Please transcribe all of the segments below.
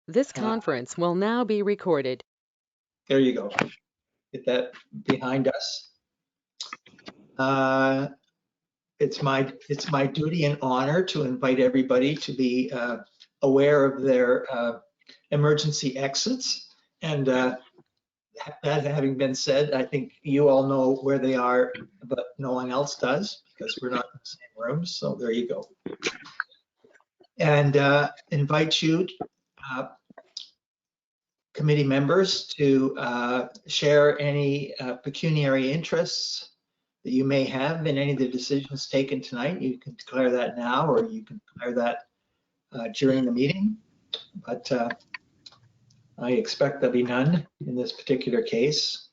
This Uh, conference will now be recorded. There you go. Get that behind us. It's my duty and honor to invite everybody to be aware of their emergency exits. And that having been said, I think you all know where they are, but no one else does because we're not in the same room. So there you go. And invite you, committee members, to share any pecuniary interests that you may have in any of the decisions taken tonight. You can declare that now, or you can declare that during the meeting. But I expect there'll be none in this particular case.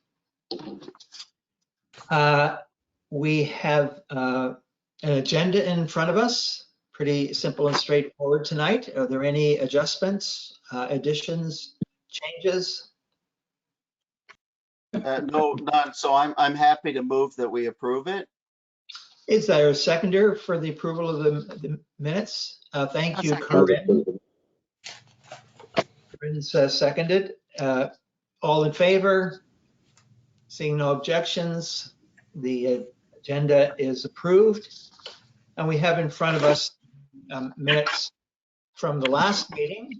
We have an agenda in front of us, pretty simple and straightforward tonight. Are there any adjustments, additions, changes? No, none. So I'm happy to move that we approve it. Is there a seconder for the approval of the minutes? Thank I'll you, second. Corinne. Corinne's seconded. All in favor? Seeing no objections, the agenda is approved. And we have in front of us minutes from the last meeting.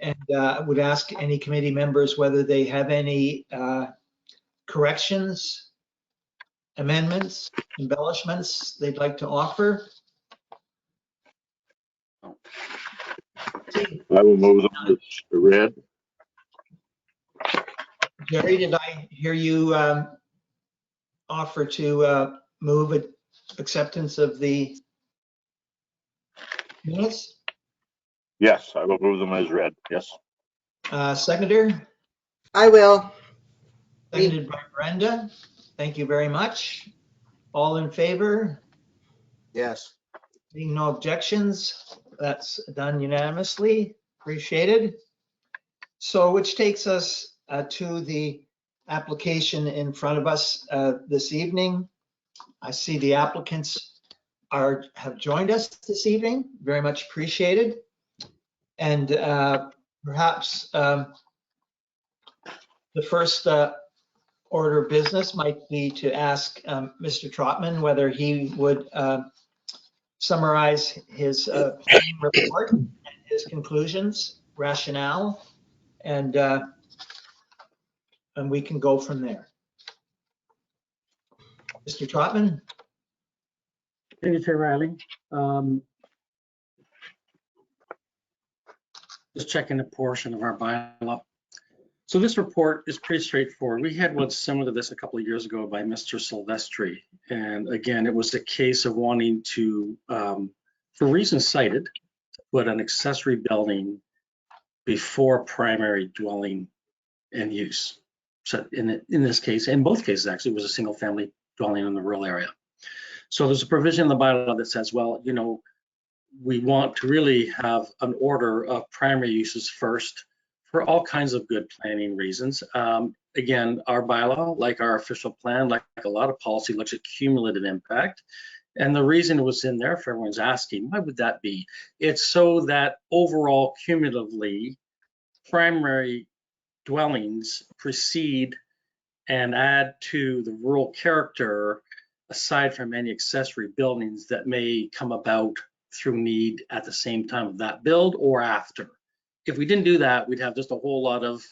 And I would ask any committee members whether they have any corrections, amendments, embellishments they'd like to offer. I will move them as read. Jerry, did I hear you offer to move acceptance of the minutes? Yes, I will move them as read. Yes. Seconder? I will. Seconded by Brenda. Thank you very much. All in favor? Yes. Seeing no objections, that's done unanimously. Appreciated. So which takes us to the application in front of us this evening. I see the applicants have joined us this evening. Very much appreciated. And perhaps the first order of business might be to ask Mr. Trotman whether he would summarize his report and his conclusions, rationale, and we can go from there. Mr. Trotman? Thank you, Chair Riley. Just checking a portion of our bylaw. So this report is pretty straightforward. We had one similar to this a couple of years ago by Mr. Silvestri. And again, it was a case of wanting to, for reasons cited, put an accessory building before primary dwelling and use. So in this case, in both cases actually, it was a single family dwelling in the rural area. So there's a provision in the bylaw that says, well, you know, we want to really have an order of primary uses first for all kinds of good planning reasons. Again, our bylaw, like our official plan, like a lot of policy, looks at cumulative impact. And the reason it was in there, if everyone's asking, why would that be? It's so that overall, cumulatively, primary dwellings precede and add to the rural character, aside from any accessory buildings that may come about through need at the same time of that build or after. If we didn't do that, we'd have just a whole lot of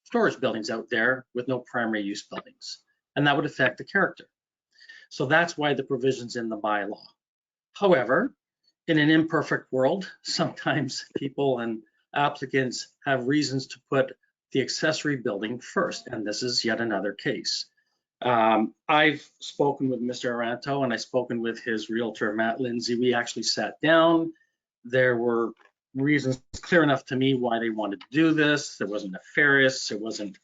storage buildings out there with no primary use buildings, and that would affect the character. So that's why the provision's in the bylaw. However, in an imperfect world, sometimes people and applicants have reasons to put the accessory building first, and this is yet another case. I've spoken with Mr. Aranto and I've spoken with his realtor, Matt Lindsay. We actually sat down. There were reasons clear enough to me why they wanted to do this. It wasn't nefarious, it wasn't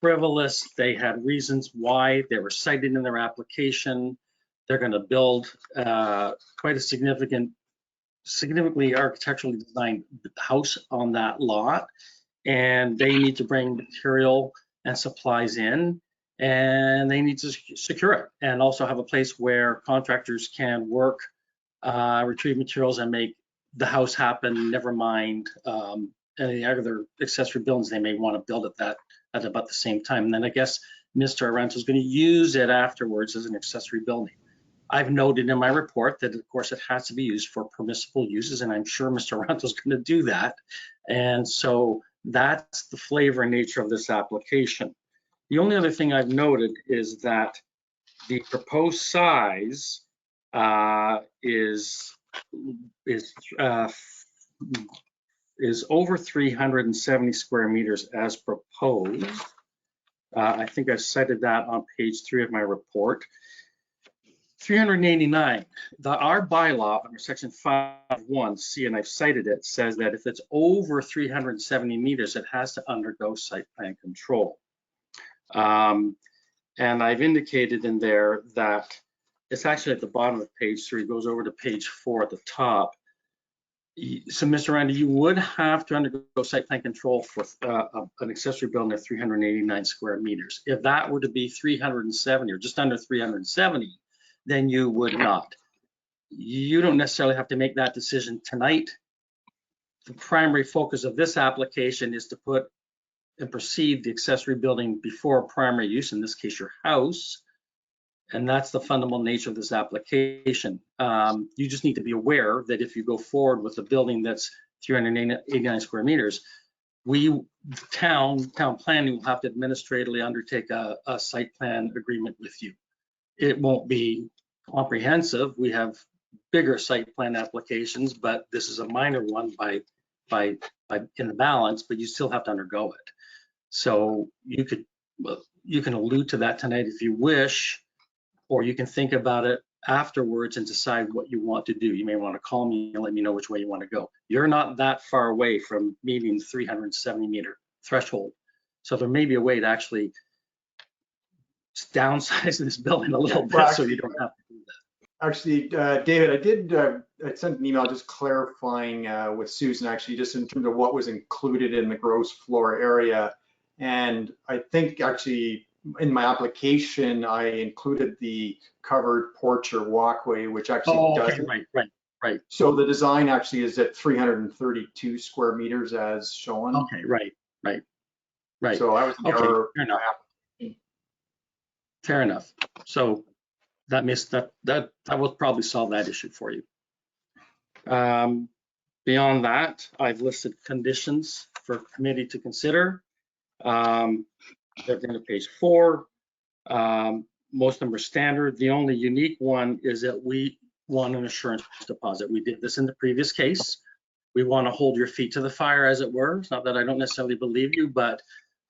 frivolous. They had reasons why they were cited in their application. They're going to build quite a significantly architecturally designed house on that lot, and they need to bring material and supplies in, and they need to secure it and also have a place where contractors can work, retrieve materials and make the house happen, never mind any other accessory buildings they may want to build at about the same time. And then I guess Mr. Aranto is going to use it afterwards as an accessory building. I've noted in my report that, of course, it has to be used for permissible uses, and I'm sure Mr. Aranto is going to do that. And so that's the flavor and nature of this application. The only other thing I've noted is that the proposed size is over 370 square meters as proposed. I think I cited that on page 3 of my report. 389, our bylaw under section 5.1C, and I've cited it, says that if it's over 370 meters, it has to undergo site plan control. And I've indicated in there that it's actually at the bottom of page 3, it goes over to page 4 at the top. So, Mr. Randy, you would have to undergo site plan control for an accessory building of 389 square meters. If that were to be 370 or just under 370, then you would not. You don't necessarily have to make that decision tonight. The primary focus of this application is to put and proceed the accessory building before primary use, in this case, your house. And that's the fundamental nature of this application. You just need to be aware that if you go forward with a building that's 389 square meters, town planning will have to administratively undertake a site plan agreement with you. It won't be comprehensive. We have bigger site plan applications, but this is a minor one by in the balance, but you still have to undergo it. So you can allude to that tonight if you wish, or you can think about it afterwards and decide what you want to do. You may want to call me and let me know which way you want to go. You're not that far away from meeting the 370 meter threshold. So there may be a way to actually downsize this building a little bit so you don't have to do that. Actually, David, I sent an email just clarifying with Susan, actually, just in terms of what was included in the gross floor area. And I think actually in my application, I included the covered porch or walkway, which actually doesn't. Right. So the design actually is at 332 square meters as shown. Okay, right. So I was in Okay, error. fair enough. Fair enough. So that will probably solve that issue for you. Beyond that, I've listed conditions for committee to consider. They're going to page 4. Most of them are standard. The only unique one is that we want an assurance deposit. We did this in the previous case. We want to hold your feet to the fire, as it were. It's not that I don't necessarily believe you, but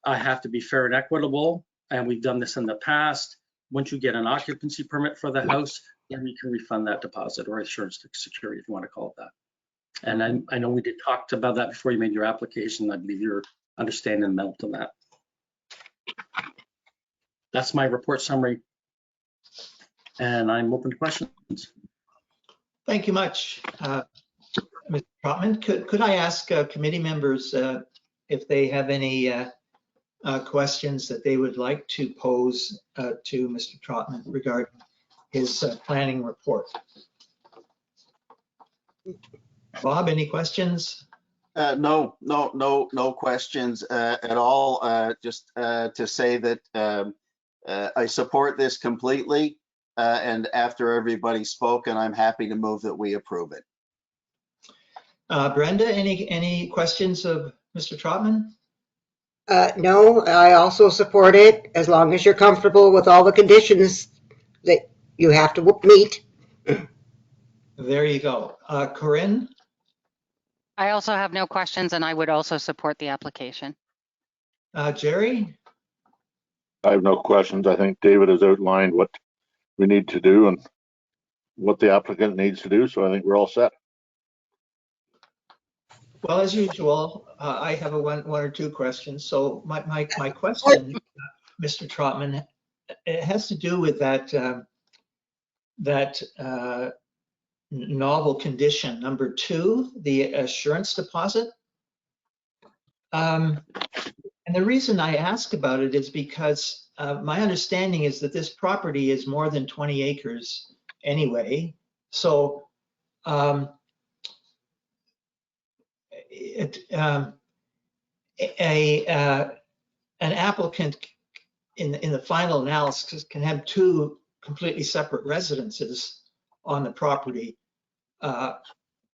I have to be fair and equitable. And we've done this in the past. Once you get an occupancy permit for the house, then we can refund that deposit, or assurance security, if you want to call it that. And I know we did talk about that before you made your application. I believe you're understanding and melt on that. That's my report summary. And I'm open to questions. Thank you much, Mr. Trotman. Could I ask committee members if they have any questions that they would like to pose to Mr. Trotman regarding his planning report? Bob, any questions? No questions at all. Just to say that I support this completely. And after everybody's spoken, I'm happy to move that we approve it. Brenda, any questions of Mr. Trotman? No, I also support it as long as you're comfortable with all the conditions that you have to meet. There you go. Corinne? I also have no questions, and I would also support the application. Jerry? I have no questions. I think David has outlined what we need to do and what the applicant needs to do. So I think we're all set. Well, as usual, I have one or two questions. So my question, Mr. Trotman, it has to do with that novel condition number 2, the assurance deposit. And the reason I ask about it is because my understanding is that this property is more than 20 acres anyway. So an applicant in the final analysis can have two completely separate residences on the property.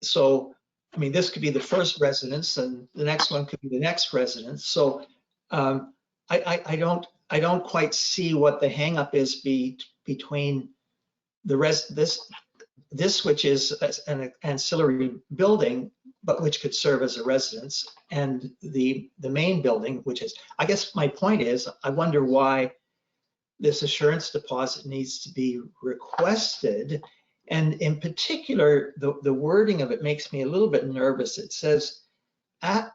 So, I mean, this could be the first residence and the next one could be the next residence. So I don't quite see what the hangup is between this which is an ancillary building, but which could serve as a residence, and the main building, which is, I guess my point is, I wonder why this assurance deposit needs to be requested. And in particular, the wording of it makes me a little bit nervous. It says, after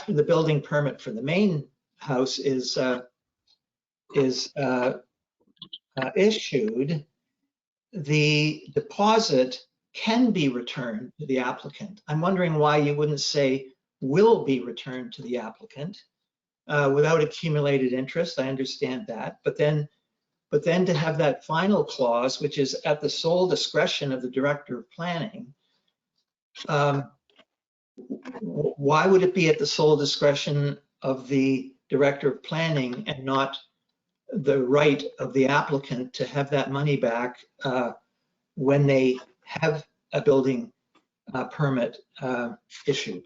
the building permit for the main house is issued, the deposit can be returned to the applicant. I'm wondering why you wouldn't say will be returned to the applicant without accumulated interest. I understand that, but then to have that final clause, which is at the sole discretion of the director of planning, why would it be at the sole discretion of the director of planning and not the right of the applicant to have that money back when they have a building permit issued?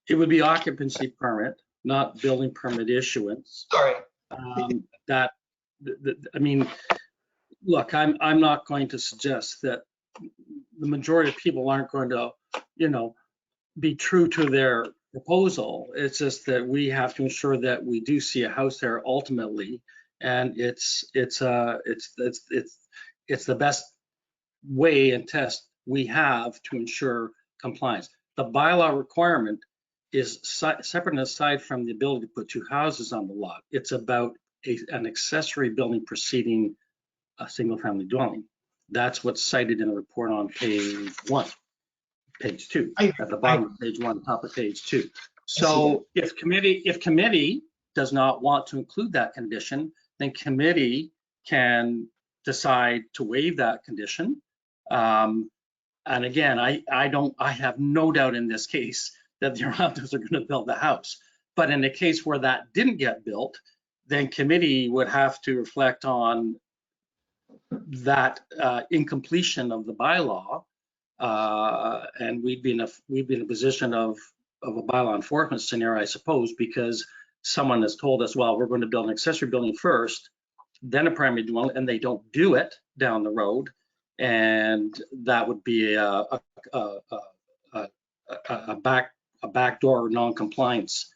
It would be occupancy permit, not building permit issuance. Sorry. I mean, look, I'm not going to suggest that the majority of people aren't going to, be true to their proposal. It's just that we have to ensure that we do see a house there ultimately, and it's the best way and test we have to ensure compliance. The bylaw requirement is separate and aside from the ability to put two houses on the lot. It's about an accessory building preceding a single-family dwelling. That's what's cited in the report on page 1. Page 2, at the bottom of page 1, top of page 2. So if committee does not want to include that condition, then committee can decide to waive that condition. And again, I have no doubt in this case that the Arantos are going to build the house. But in a case where that didn't get built, then committee would have to reflect on that incompletion of the bylaw. And we'd be in a position of a bylaw enforcement scenario, I suppose, because someone has told us, well, we're going to build an accessory building first, then a primary dwelling, and they don't do it down the road, and that would be a backdoor non-compliance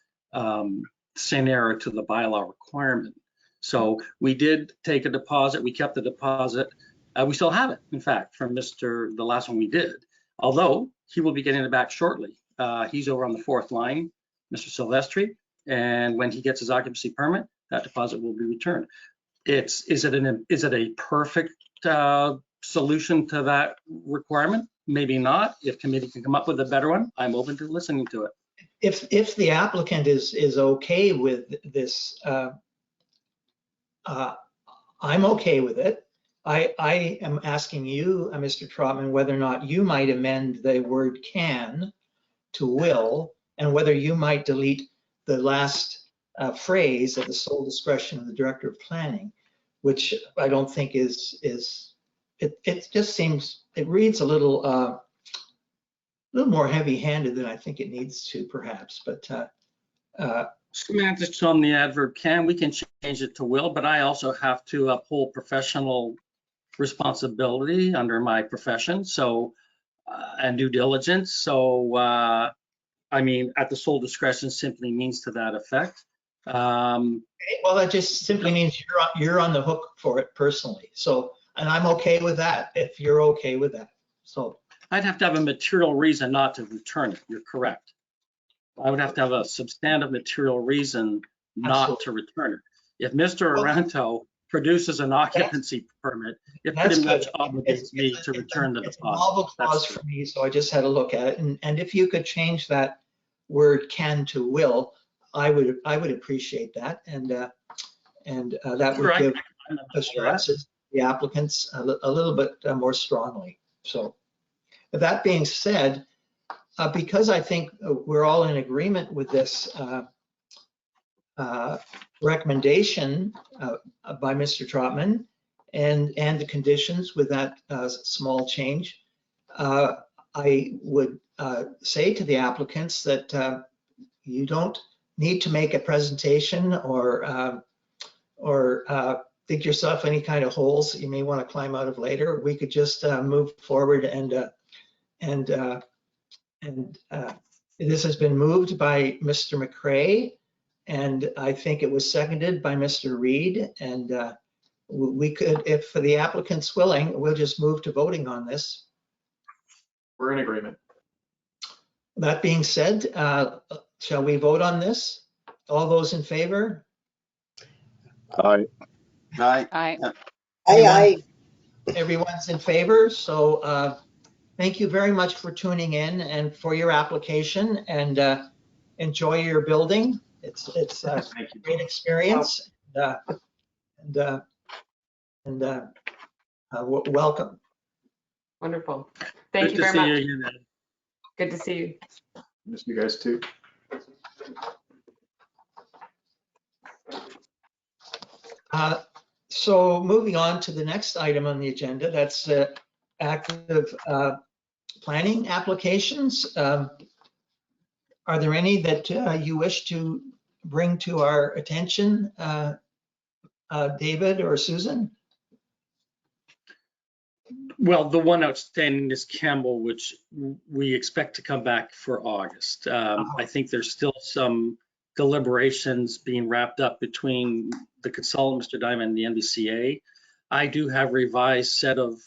scenario to the bylaw requirement. So we did take a deposit. We kept the deposit. We still have it, in fact, from the last one we did, although he will be getting it back shortly. He's over on the 4th line, Mr. Silvestri, and when he gets his occupancy permit, that deposit will be returned. Is it a perfect solution to that requirement? Maybe not. If committee can come up with a better one, I'm open to listening to it. If the applicant is okay with this, I'm okay with it. I am asking you, Mr. Trotman, whether or not you might amend the word can to will, and whether you might delete the last phrase at the sole discretion of the director of planning, which I don't think it just seems, it reads a little more heavy-handed than I think it needs to, perhaps, but semantics on the adverb can, we can change it to will, but I also have to uphold professional responsibility under my profession, so and due diligence. So I mean, at the sole discretion simply means to that effect. Well, that just simply means you're on the hook for it personally. So, and I'm okay with that if you're okay with that. So I'd have to have a material reason not to return it. You're correct. I would have to have a substantive material reason not to return it. If Mr. Aranto produces an occupancy permit, it pretty much obligates me to return the deposit. It's a novel clause for me, so I just had a look at it. And if you could change that word can to will, I would appreciate that. And that would give assurances the applicants a little bit more strongly. So with that being said, because I think we're all in agreement with this recommendation by Mr. Trotman and the conditions with that small change, I would say to the applicants that you don't need to make a presentation or dig yourself any kind of holes that you may want to climb out of later. We could just move forward and this has been moved by Mr. McCray, and I think it was seconded by Mr. Reed. And we could, if the applicant's willing, we'll just move to voting on this. We're in agreement. That being said, shall we vote on this? All those in favor? Aye. Aye. Aye. Aye. Everyone's in favor, so thank you very much for tuning in and for your application, and enjoy your building. It's a Thank you. great experience, welcome. Wonderful. Thank you Good to very see much. you again, Ed. Good to see you. Miss you guys too. So moving on to the next item on the agenda, that's active planning applications. Are there any that you wish to bring to our attention, David or Susan? Well, the one outstanding is Campbell, which we expect to come back for August. I think there's still some deliberations being wrapped up between the consultant, Mr. Diamond, and the NVCA. I do have revised set of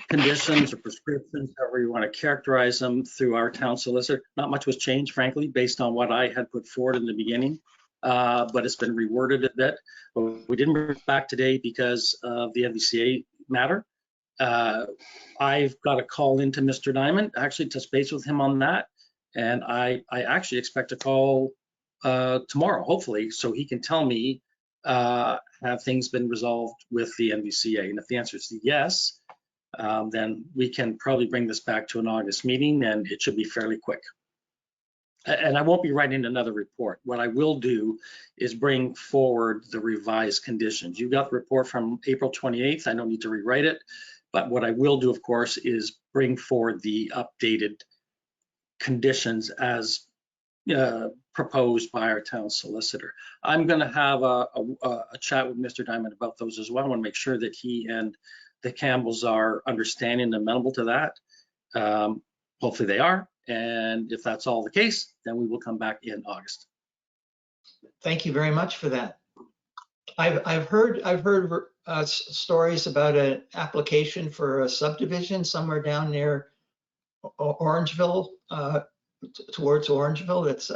conditions or prescriptions, however you want to characterize them, through our town solicitor. Not much was changed, frankly, based on what I had put forward in the beginning, but it's been reworded a bit. We didn't bring it back today because of the NVCA matter. I've got a call into Mr. Diamond, actually touch base with him on that. And I actually expect a call tomorrow, hopefully, so he can tell me, have things been resolved with the NVCA? And if the answer is yes, then we can probably bring this back to an August meeting, and it should be fairly quick. And I won't be writing another report. What I will do is bring forward the revised conditions. You got the report from April 28th. I don't need to rewrite it. But what I will do, of course, is bring forward the updated conditions as proposed by our town solicitor. I'm going to have a chat with Mr. Diamond about those as well. I want to make sure that he and the Campbells are understanding and amenable to that. Hopefully they are. And if that's all the case, then we will come back in August. Thank you very much for that. I've heard stories about an application for a subdivision somewhere down near Orangeville, towards Orangeville. That's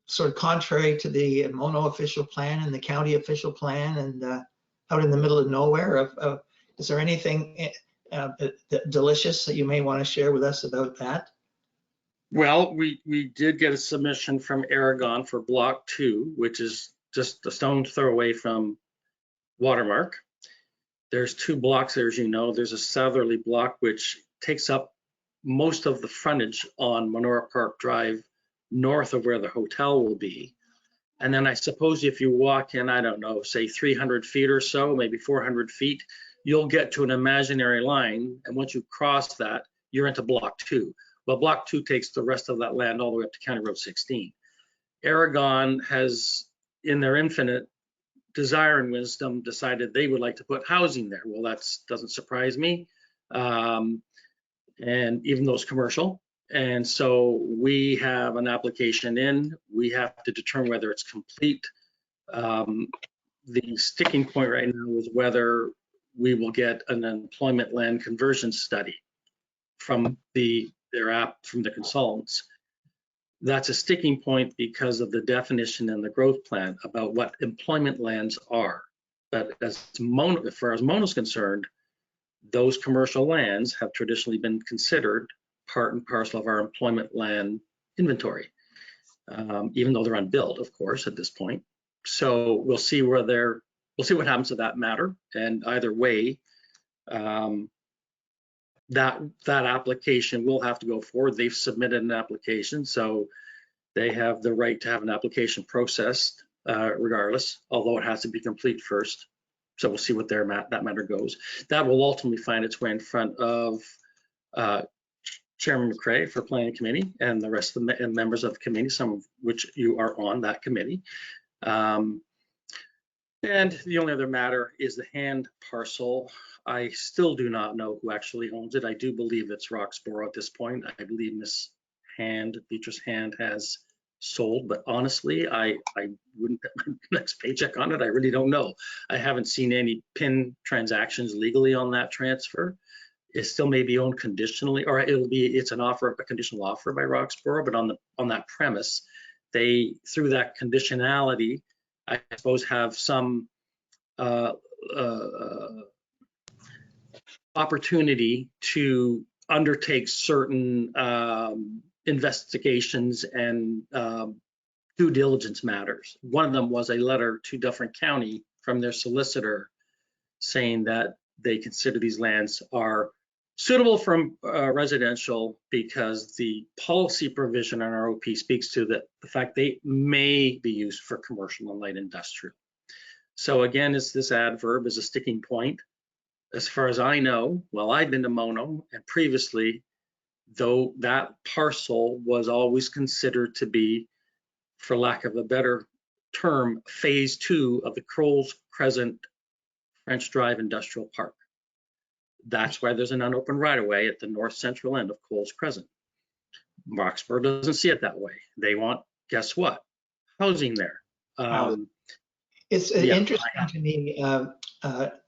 sort of contrary to the Mono official plan and the county official plan, and out in the middle of nowhere. Is there anything delicious that you may want to share with us about that? Well, we did get a submission from Aragon for Block 2, which is just a stone's throw away from Watermark. There's two blocks there, as you know. There's a southerly block, which takes up most of the frontage on Monora Park Drive, north of where the hotel will be. And then I suppose if you walk in, I don't know, say 300 feet or so, maybe 400 feet, you'll get to an imaginary line. And once you cross that, you're into Block 2. Well, Block 2 takes the rest of that land all the way up to County Road 16. Aragon has, in their infinite desire and wisdom, decided they would like to put housing there. Well, that doesn't surprise me. And even though it's commercial. And so we have an application in, we have to determine whether it's complete. The sticking point right now is whether we will get an employment land conversion study from from the consultants. That's a sticking point because of the definition in the growth plan about what employment lands are. But as far as Mono is concerned, those commercial lands have traditionally been considered part and parcel of our employment land inventory, even though they're unbuilt, of course, at this point. So we'll see what happens to that matter. And either way, that application will have to go forward. They've submitted an application, so they have the right to have an application processed regardless, although it has to be complete first. So we'll see what that matter goes. That will ultimately find its way in front of Chairman McCray for Planning Committee and the rest of the members of the committee, some of which you are on that committee. And the only other matter is the Hand parcel. I still do not know who actually owns it. I do believe it's Roxborough at this point. I believe Miss Hand, Beatrice Hand, has sold, but honestly, I wouldn't bet my next paycheck on it. I really don't know. I haven't seen any PIN transactions legally on that transfer. It still may be owned conditionally, or it's a conditional offer by Roxborough, but on that premise, they, through that conditionality, I suppose have some opportunity to undertake certain investigations and due diligence matters. One of them was a letter to Dufferin County from their solicitor saying that they consider these lands are suitable for residential because the policy provision on our OP speaks to the fact they may be used for commercial and light industrial. So again, this adverb is a sticking point. As far as I know, well, I've been to Mono, and previously, though that parcel was always considered to be, for lack of a better term, phase 2 of the Coles Crescent French Drive Industrial Park. That's why there's an unopened right-of-way at the north central end of Coles Crescent. Roxborough doesn't see it that way. They want, guess what? Housing there. It's interesting to me,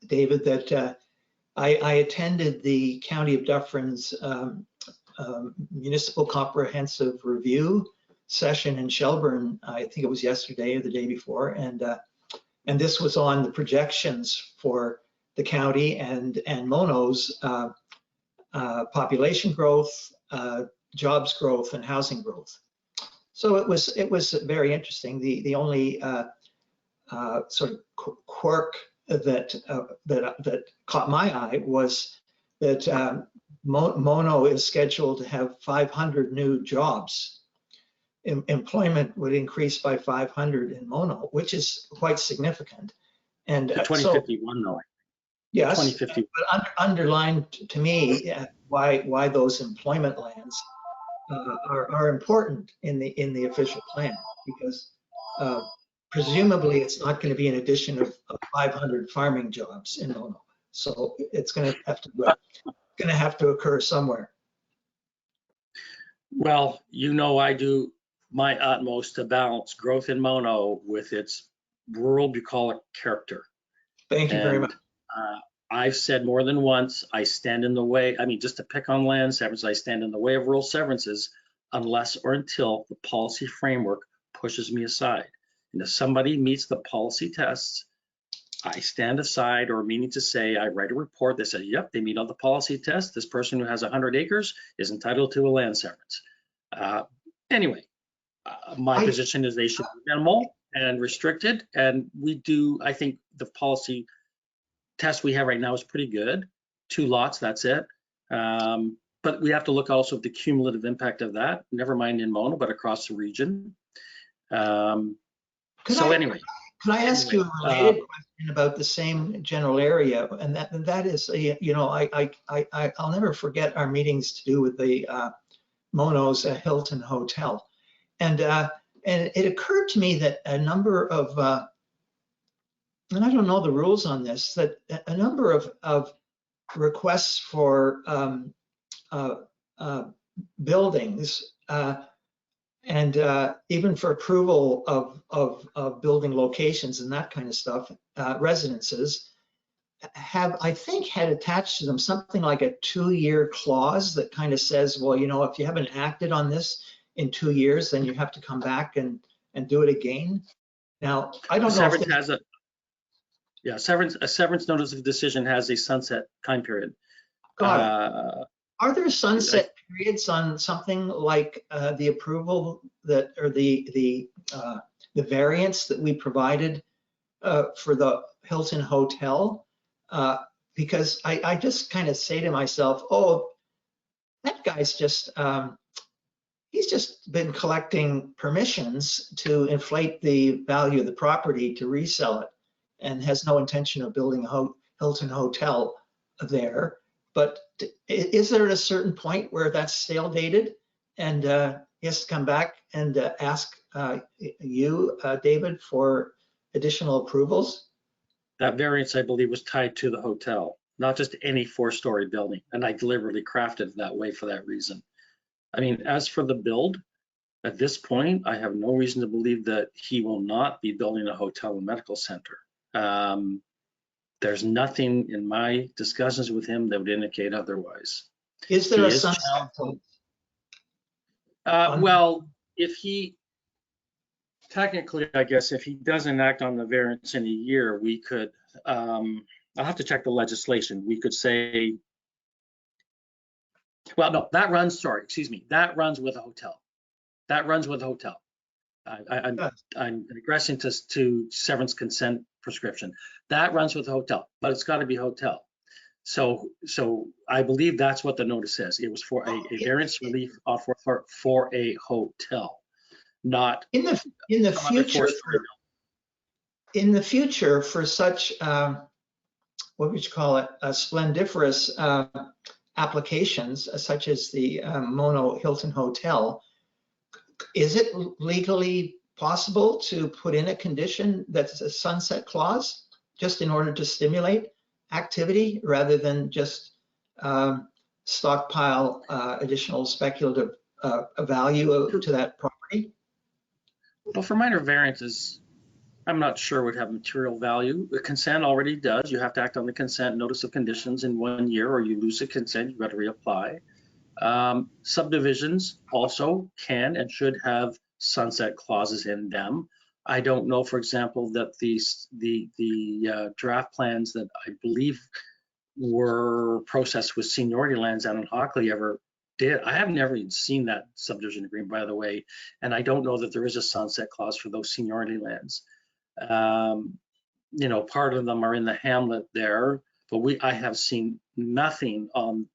David, that I attended the County of Dufferin's Municipal Comprehensive Review session in Shelburne. I think it was yesterday or the day before, and this was on the projections for the county and Mono's population growth, jobs growth, and housing growth. So it was very interesting. The only sort of quirk that caught my eye was that Mono is scheduled to have 500 new jobs. Employment would increase by 500 in Mono, which is quite significant. And 2051, though. Yes, 2050. but underlined to me why those employment lands are important in the official plan, because presumably it's not going to be an addition of 500 farming jobs in Mono. So it's going to have to occur somewhere. Well, I do my utmost to balance growth in Mono with its rural bucolic character. Thank you very much. I've said more than once, I stand in the way, just to pick on land severance, I stand in the way of rural severances unless or until the policy framework pushes me aside. And if somebody meets the policy tests, I stand aside, or meaning to say, I write a report that says, yep, they meet all the policy tests. This person who has 100 acres is entitled to a land severance. Anyway, my position is they should be minimal and restricted. And I think the policy test we have right now is pretty good. 2 lots, that's it. But we have to look also at the cumulative impact of that, never mind in Mono, but across the region. Anyway. Could I ask you a related question about the same general area? And that is, I'll never forget our meetings to do with the Mono's Hilton Hotel. And it occurred to me that a number of, and I don't know the rules on this, that a number of requests for buildings and even for approval of building locations and that kind of stuff, residences have, I think, had attached to them something like a 2-year clause that kind of says, well, if you haven't acted on this in 2 years, then you have to come back and do it again. Now, I don't know. A severance notice of decision has a sunset time period. Are there sunset periods on something like the approval or the variance that we provided for the Hilton Hotel? because I just kind of say to myself, oh, that guy's just, he's just been collecting permissions to inflate the value of the property to resell it and has no intention of building a Hilton hotel there. But is there a certain point where that's stale dated and he has to come back and ask you, David, for additional approvals? That variance, I believe, was tied to the hotel, not just any 4-story building. And I deliberately crafted it that way for that reason. I mean, as for the build, at this point, I have no reason to believe that he will not be building a hotel and medical center. There's nothing in my discussions with him that would indicate otherwise. Is there He a is sunset challenged. clause? Well, if he, technically, I guess, if he doesn't act on the variance in a year, we could, I'll have to check the legislation. We could say, well, no, that runs, sorry, excuse me, that runs with a hotel. That runs with a hotel. I'm regressing to severance consent prescription. That runs with a hotel, but it's got to be hotel. So I believe that's what the notice says. It was for a variance relief offer for a hotel, not In the some other future, 4-story building. in the future, for such what would you call it, splendiferous applications such as the Mono Hilton Hotel, is it legally possible to put in a condition that's a sunset clause just in order to stimulate activity rather than just stockpile additional speculative value to that property? Well, for minor variances, I'm not sure would have material value. The consent already does. You have to act on the consent notice of conditions in 1 year, or you lose the consent, you've got to reapply. Subdivisions also can and should have sunset clauses in them. I don't know, for example, that the draft plans that I believe were processed with seniority lands down in Hockley ever did. I have never even seen that subdivision agreement, by the way, and I don't know that there is a sunset clause for those seniority lands. You know, part of them are in the hamlet there, but I have seen nothing on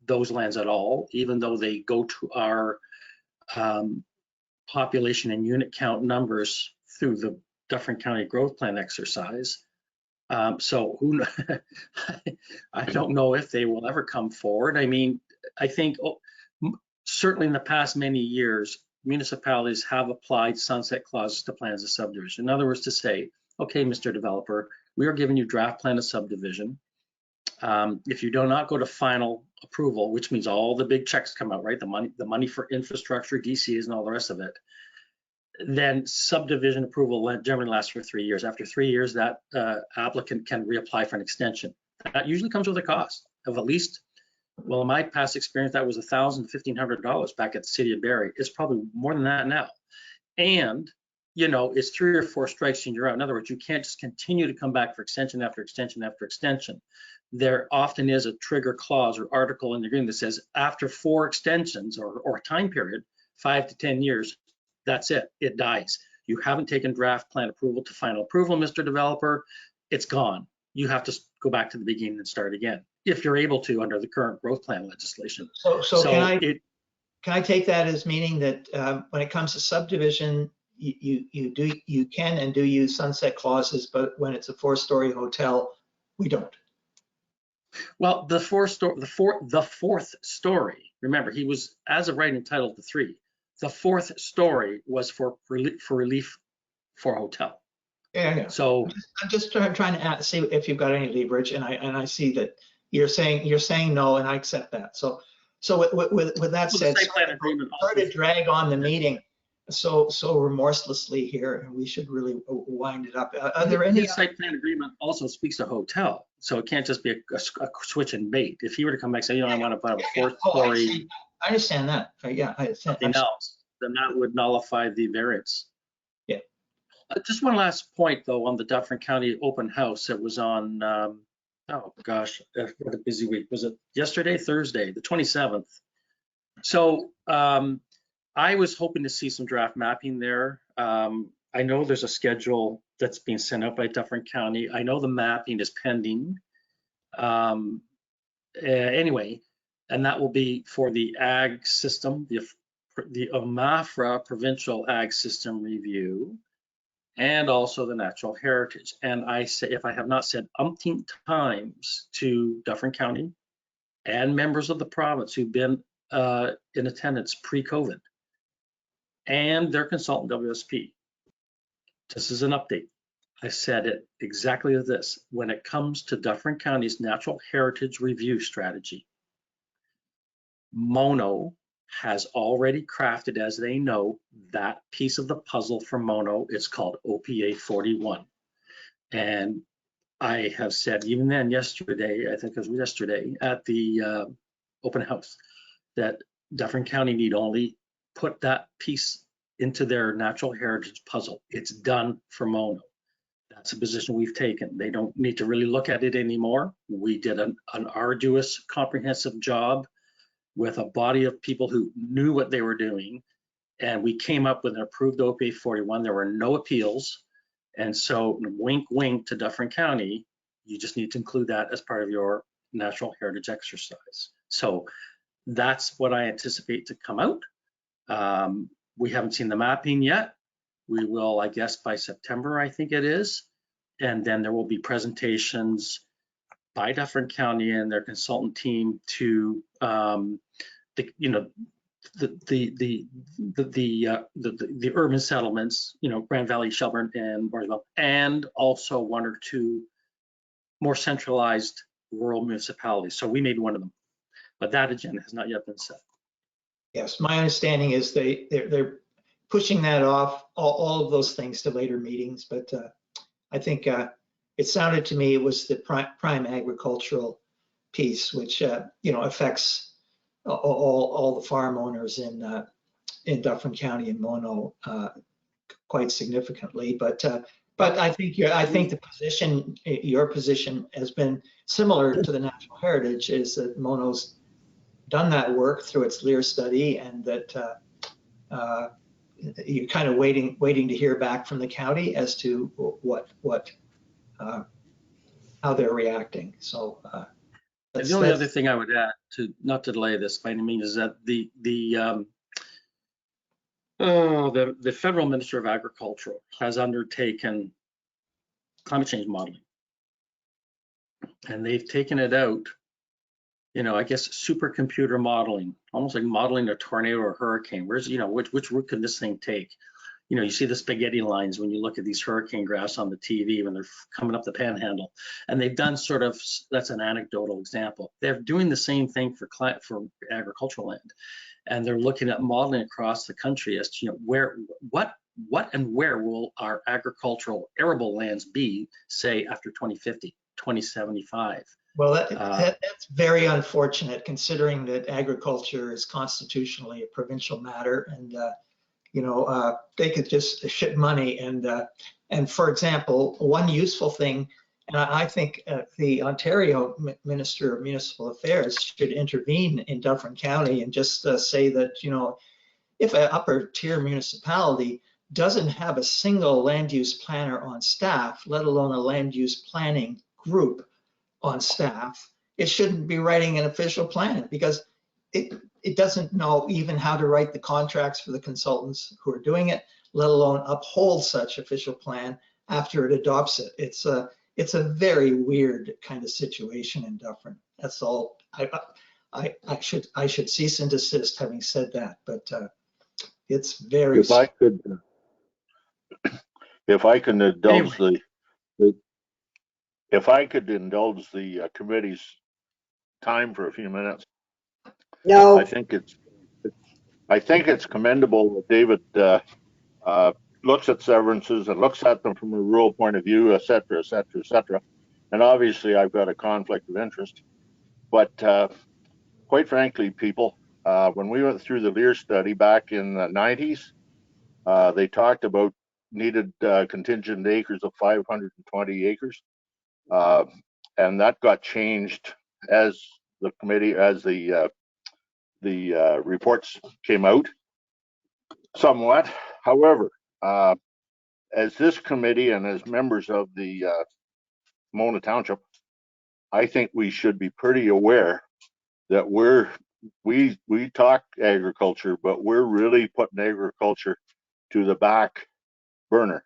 those lands at all, even though they go to our population and unit count numbers through the Dufferin County Growth Plan exercise. So I don't know if they will ever come forward. I mean, I think certainly in the past many years, municipalities have applied sunset clauses to plans of subdivision. In other words, to say, okay, Mr. Developer, we are giving you draft plan of subdivision. If you do not go to final approval, which means all the big checks come out, right? The money for infrastructure, DCAs, and all the rest of it, then subdivision approval generally lasts for 3 years. After 3 years, that applicant can reapply for an extension. That usually comes with a cost of at least, well, in my past experience, that was $1,000 to $1,500 back at the city of Barrie. It's probably more than that now. And, you know, it's 3 or 4 strikes and you're out. In other words, you can't just continue to come back for extension after extension after extension. There often is a trigger clause or article in the agreement that says after 4 extensions or time period, 5 to 10 years, that's it, it dies. You haven't taken draft plan approval to final approval, Mr. Developer, it's gone. You have to go back to the beginning and start again, if you're able to under the current growth plan legislation. So can I take that as meaning that when it comes to subdivision, you can and do use sunset clauses, but when it's a 4-story hotel, we don't? Well, the fourth story, remember, he was, as of right, entitled to 3. The 4th story was for relief for a hotel. Yeah. So I'm just trying to see if you've got any leverage, and I see that you're saying no, and I accept that. So with that said, sorry to drag on the meeting so remorselessly here, and we should really wind it up. Are there any? The site plan agreement also speaks to hotel, so it can't just be a switch and bait. If he were to come back and say, you know, I want to buy a 4th-story, I understand that. Yeah, I understand. something else, then that would nullify the variance. Yeah. Just one last point, though, on the Dufferin County open house. It was on, oh gosh, what a busy week. Was it yesterday, Thursday, the 27th? So I was hoping to see some draft mapping there. I know there's a schedule that's being sent out by Dufferin County. I know the mapping is pending. Anyway, and that will be for the ag system, the OMAFRA provincial ag system review, and also the natural heritage. And I say, if I have not said umpteen times to Dufferin County and members of the province who've been in attendance pre-COVID and their consultant WSP, this is an update. I said it exactly as this: when it comes to Dufferin County's natural heritage review strategy, Mono has already crafted, as they know, that piece of the puzzle for Mono. It's called OPA 41. And I have said, even then yesterday, I think it was yesterday at the open house, that Dufferin County need only put that piece into their natural heritage puzzle. It's done for Mono. That's a position we've taken. They don't need to really look at it anymore. We did an arduous, comprehensive job with a body of people who knew what they were doing. And we came up with an approved OPA 41. There were no appeals. And so wink, wink to Dufferin County, you just need to include that as part of your natural heritage exercise. So that's what I anticipate to come out. We haven't seen the mapping yet. We will, I guess, by September, I think it is. And then there will be presentations by Dufferin County and their consultant team to the urban settlements, Grand Valley, Shelburne, and Morrisville, and also one or two more centralized rural municipalities. So we made one of them, but that agenda has not yet been set. Yes, my understanding is they're pushing that off, all of those things to later meetings, but I think it sounded to me it was the prime agricultural piece, which affects all the farm owners in Dufferin County and Mono quite significantly. But I think the position, your position, has been similar to the natural heritage, is that Mono's done that work through its Lear study, and that you're kind of waiting to hear back from the county as to how they're reacting. So the only other thing I would add, to not to delay this by any means, is that the federal Minister of Agriculture has undertaken climate change modeling, and they've taken it out. I guess supercomputer modeling, almost like modeling a tornado or hurricane. Where's, which route can this thing take? You see the spaghetti lines when you look at these hurricane graphs on the TV when they're coming up the panhandle. And they've done that's an anecdotal example. They're doing the same thing for agricultural land. And they're looking at modeling across the country as to, what and where will our agricultural arable lands be, say, after 2050, 2075. Well, that's very unfortunate, considering that agriculture is constitutionally a provincial matter, and they could just ship money. And for example, one useful thing, and I think the Ontario Minister of Municipal Affairs should intervene in Dufferin County and just say that if an upper tier municipality doesn't have a single land use planner on staff, let alone a land use planning group on staff, it shouldn't be writing an official plan, because it doesn't know even how to write the contracts for the consultants who are doing it, let alone uphold such official plan after it adopts it. It's a very weird kind of situation in Dufferin. That's all. I should cease and desist having said that, but it's very. If I can indulge Anyway. If I could indulge the committee's time for a few minutes. No. I think it's commendable that David looks at severances and looks at them from a rural point of view, et cetera, et cetera, et cetera. And obviously I've got a conflict of interest, but quite frankly, people, when we went through the Lear study back in the 90s, they talked about needed contingent acres of 520 acres. And that got changed as the committee, as the reports came out somewhat. However, as this committee and as members of the Mona Township, I think we should be pretty aware that we talk agriculture, but we're really putting agriculture to the back burner.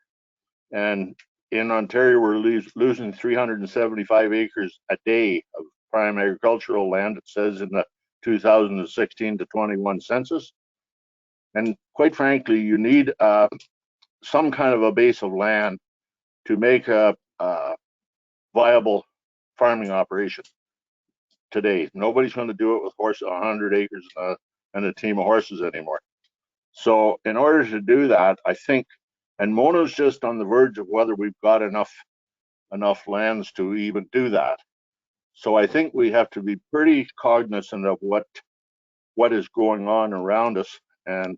And in Ontario, we're losing 375 acres a day of prime agricultural land, it says in the 2016 to 21 census. And quite frankly, you need some kind of a base of land to make a viable farming operation today. Nobody's going to do it with 100 acres and a team of horses anymore. So in order to do that, I think, and Mona's just on the verge of whether we've got enough lands to even do that. So I think we have to be pretty cognizant of what is going on around us and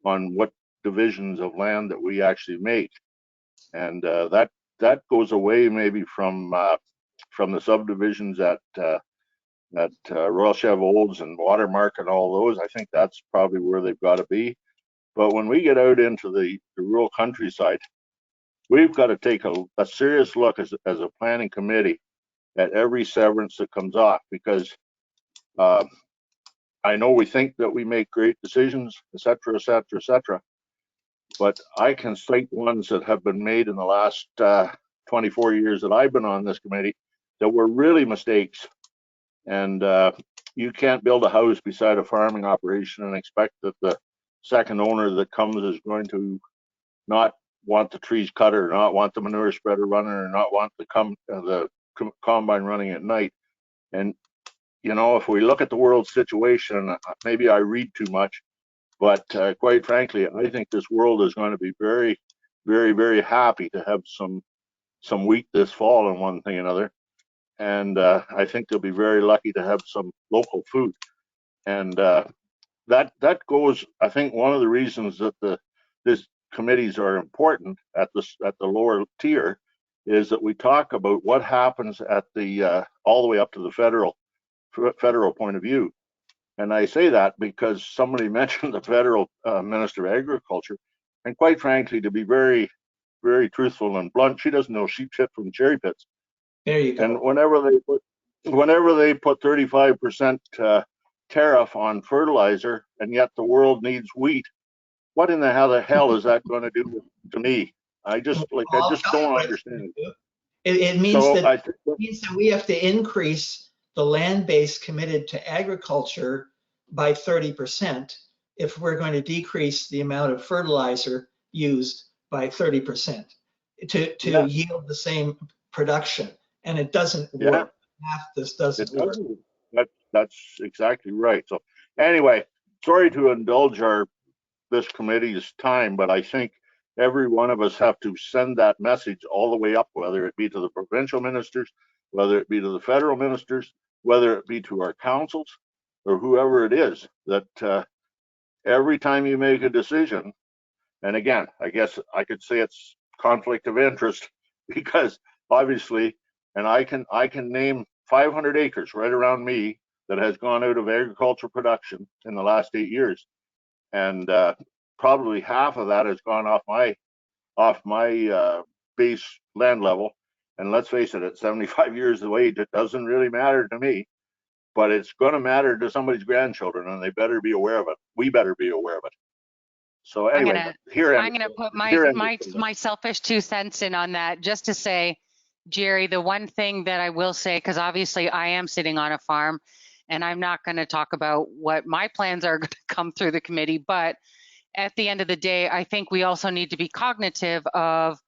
on what divisions of land that we actually make. And that goes away maybe from the subdivisions at Royal Chev Olds and Watermark and all those. I think that's probably where they've got to be. But when we get out into the rural countryside, we've got to take a serious look as a planning committee at every severance that comes off, because I know we think that we make great decisions, et cetera, et cetera, et cetera. But I can cite ones that have been made in the last 24 years that I've been on this committee that were really mistakes. And you can't build a house beside a farming operation and expect that the second owner that comes is going to not want the trees cut, or not want the manure spreader running, or not want the combine running at night. And you know, if we look at the world situation, maybe I read too much, but quite frankly, I think this world is going to be very, very, very happy to have some wheat this fall and one thing or another. And I think they'll be very lucky to have some local food. And that goes, I think one of the reasons that these committees are important at the lower tier is that we talk about what happens at the all the way up to the federal point of view. And I say that because somebody mentioned the federal Minister of Agriculture, and quite frankly, to be very, very truthful and blunt, she doesn't know sheep shit from cherry pits. There you go. And whenever they put 35% tariff on fertilizer, and yet the world needs wheat, what in the hell is that going to do to me? I just don't understand. It means So that we have to increase the land base committed to agriculture by 30% if we're going to decrease the amount of fertilizer used by 30% to yield the same production. And it doesn't work. This doesn't work. That's exactly right. So anyway, sorry to indulge this committee's time, but I think every one of us have to send that message all the way up, whether it be to the provincial ministers, whether it be to the federal ministers, whether it be to our councils or whoever it is, that every time you make a decision, and again, I guess I could say it's conflict of interest, because obviously, and I can name 500 acres right around me that has gone out of agricultural production in the last 8 years. And probably half of that has gone off my base land level. And let's face it, at 75 years of age, it doesn't really matter to me, but it's going to matter to somebody's grandchildren, and they better be aware of it. We better be aware of it. So anyway, I'm gonna put my selfish 2 cents in on that, just to say, Jerry, the one thing that I will say, because obviously I am sitting on a farm, and I'm not going to talk about what my plans are going to come through the committee, but at the end of the day, I think we also need to be cognitive of,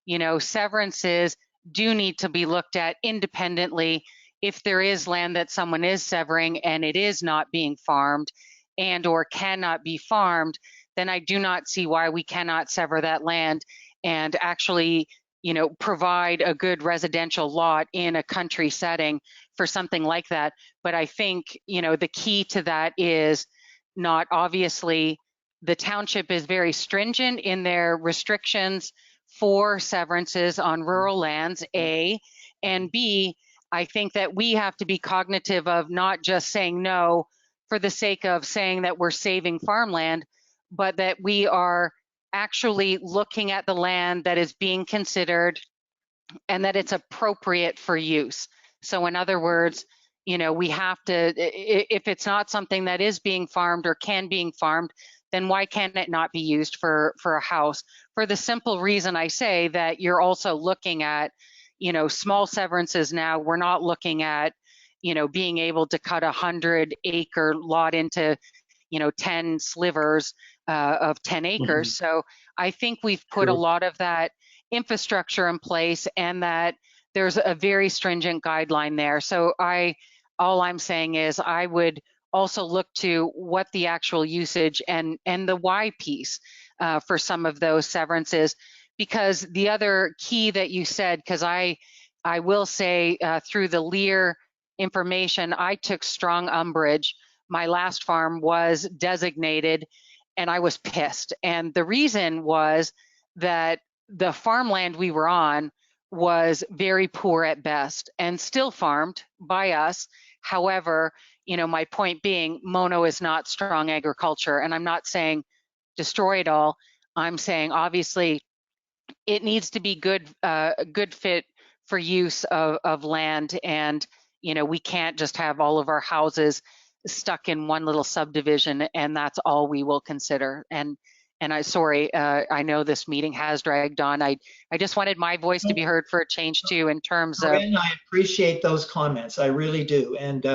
you know, severances do need to be looked at independently. If there is land that someone is severing and it is not being farmed and or cannot be farmed, then I do not see why we cannot sever that land and actually, you know, provide a good residential lot in a country setting for something like that. But I think, you know, the key to that is not, obviously, the township is very stringent in their restrictions for severances on rural lands, A, and B, I think that we have to be cognitive of not just saying no for the sake of saying that we're saving farmland, but that we are actually looking at the land that is being considered and that it's appropriate for use. So in other words, we have to, if it's not something that is being farmed or can being farmed, then why can it not be used for a house? For the simple reason I say that you're also looking at, small severances now. We're not looking at, being able to cut 100-acre lot into, 10 slivers of 10 acres. So I think we've put a lot of that infrastructure in place, and that there's a very stringent guideline there. So all I'm saying is I would also look to what the actual usage and the why piece for some of those severances, because the other key that you said, because I will say through the Lear information, I took strong umbrage. My last farm was designated and I was pissed. And the reason was that the farmland we were on was very poor at best and still farmed by us. However, my point being, Mono is not strong agriculture, and I'm not saying destroy it all. I'm saying obviously it needs to be good fit for use of land, and we can't just have all of our houses stuck in one little subdivision and that's all we will consider. And I know this meeting has dragged on. I just wanted my voice to be heard for a change too, in terms of. Corinne, I appreciate those comments. I really do. And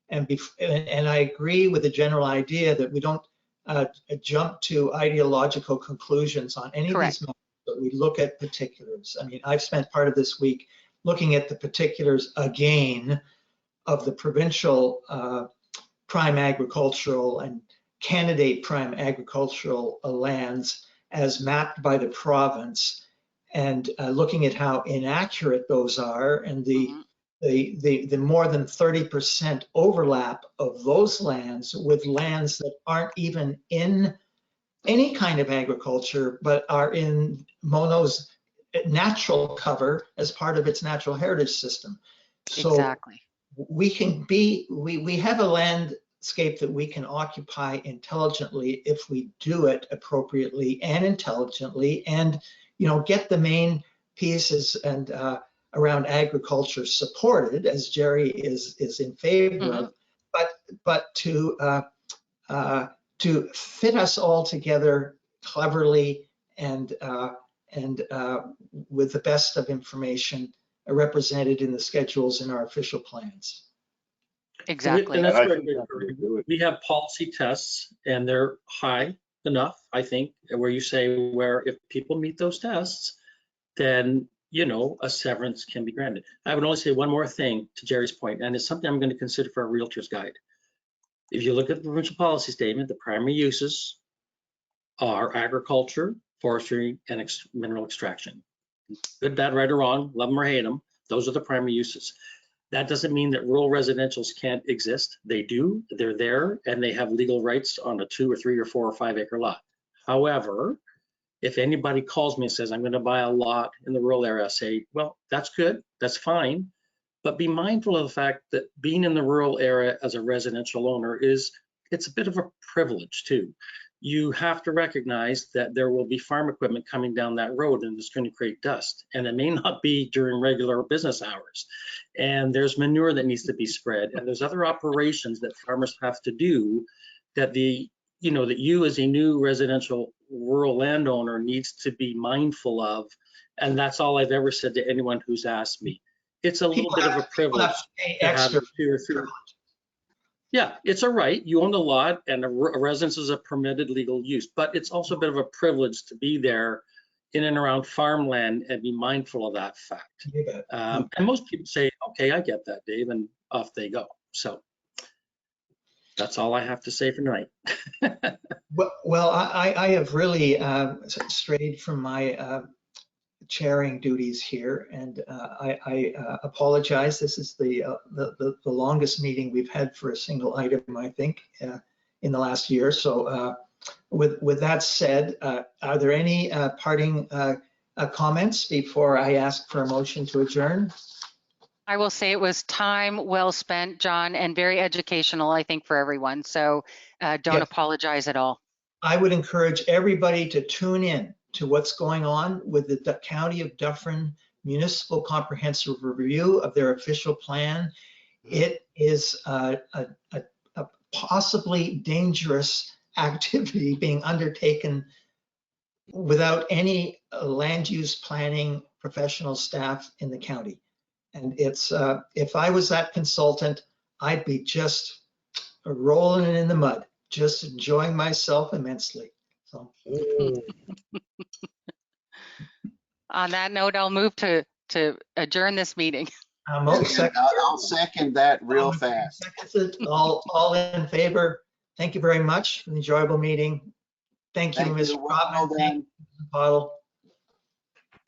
I agree with the general idea that we don't jump to ideological conclusions on any Correct. of these matters, but we look at particulars. I mean, I've spent part of this week looking at the particulars again of the provincial prime agricultural and candidate prime agricultural lands as mapped by the province, and looking at how inaccurate those are, and the more than 30% overlap of those lands with lands that aren't even in any kind of agriculture, but are in Mono's natural cover as part of its natural heritage system. So Exactly. we have a landscape that we can occupy intelligently if we do it appropriately and intelligently, and get the main pieces and around agriculture supported, as Jerry is in favor of, but to fit us all together cleverly and with the best of information represented in the schedules in our official plans. Exactly. And that's And I where think that's what we do. we have policy tests, and they're high enough, I think, where you say where if people meet those tests, then a severance can be granted. I would only say one more thing to Jerry's point, and it's something I'm going to consider for our realtor's guide. If you look at the provincial policy statement, the primary uses are agriculture, forestry, and mineral extraction. Good, bad, right, or wrong, love them or hate them, those are the primary uses. That doesn't mean that rural residentials can't exist. They do, they're there, and they have legal rights on a 2 or 3 or 4 or 5 acre lot. However, if anybody calls me and says, I'm going to buy a lot in the rural area, I say, well, that's good, that's fine. But be mindful of the fact that being in the rural area as a residential owner it's a bit of a privilege too. You have to recognize that there will be farm equipment coming down that road and it's going to create dust. And it may not be during regular business hours. And there's manure that needs to be spread. And there's other operations that farmers have to do that that you as a new residential rural landowner needs to be mindful of. And that's all I've ever said to anyone who's asked me. It's a little bit of a privilege to have 2 or 3. Yeah, it's a right. You own the lot, and a residence is a permitted legal use, but it's also a bit of a privilege to be there in and around farmland and be mindful of that fact. And most people say, okay, I get that, Dave, and off they go. So that's all I have to say for tonight. Well, I have really strayed from my chairing duties here, and I apologize. This is the longest meeting we've had for a single item, I think, in the last year. So with that said, are there any parting comments before I ask for a motion to adjourn? I will say it was time well spent, John, and very educational, I think, for everyone. So don't apologize at all. I would encourage everybody to tune in to what's going on with the County of Dufferin municipal comprehensive review of their official plan. It is a possibly dangerous activity being undertaken without any land use planning professional staff in the county. And it's, if I was that consultant, I'd be just rolling it in the mud, just enjoying myself immensely. So On that note, I'll move to adjourn this meeting. I'll second. I'll second that real fast. All in favor? Thank you very much for the enjoyable meeting. Thank you, Thank Ms. you. Well Rodman. Thank done. you, Mr. Bottle.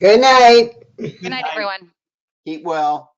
Good night. Good night, everyone. Keep well.